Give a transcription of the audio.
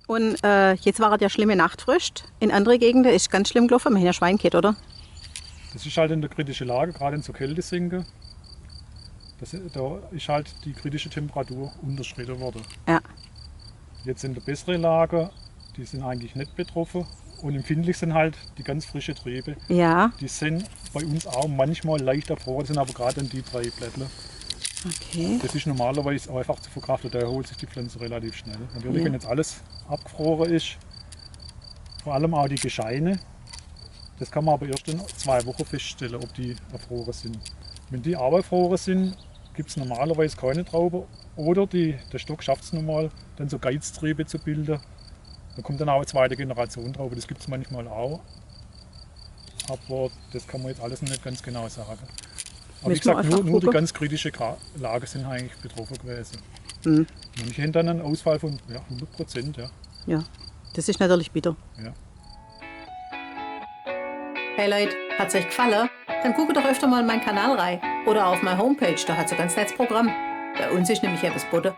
Und jetzt war der schlimme Nachtfrost. In anderen Gegenden ist es ganz schlimm gelaufen. Wir haben ja Schwein gehabt, oder? Das ist halt in der kritischen Lage, gerade in so Kältesinken. Da ist halt die kritische Temperatur unterschritten worden. Ja. Jetzt in der besseren Lage, die sind eigentlich nicht betroffen. Und empfindlich sind halt die ganz frischen Triebe. Ja. Die sind bei uns auch manchmal leicht erfroren, sind aber gerade in die 3 Blättler. Okay. Das ist normalerweise einfach zu verkraften, da erholt sich die Pflanze relativ schnell. Natürlich, Ja. wenn jetzt alles abgefroren ist, vor allem auch die Gescheine, das kann man aber erst in 2 Wochen feststellen, ob die erfroren sind. Wenn die auch erfroren sind, gibt es normalerweise keine Traube oder der Stock schafft es normal, dann so Geiztriebe zu bilden. Da kommt dann auch eine zweite Generation Traube, das gibt es manchmal auch. Aber das kann man jetzt alles noch nicht ganz genau sagen. Aber wie Müssen wir gesagt, einfach nur die gucken. ganz kritische Lage sind eigentlich betroffen gewesen. Mhm. Manche haben dann einen Ausfall von 100%. Ja. Ja. Das ist natürlich bitter. Ja. Hey Leute, hat's euch gefallen? Dann guckt doch öfter mal in meinen Kanal rein. Oder auf meine Homepage, da hat's ein ganz nettes Programm. Bei uns ist nämlich etwas Butter.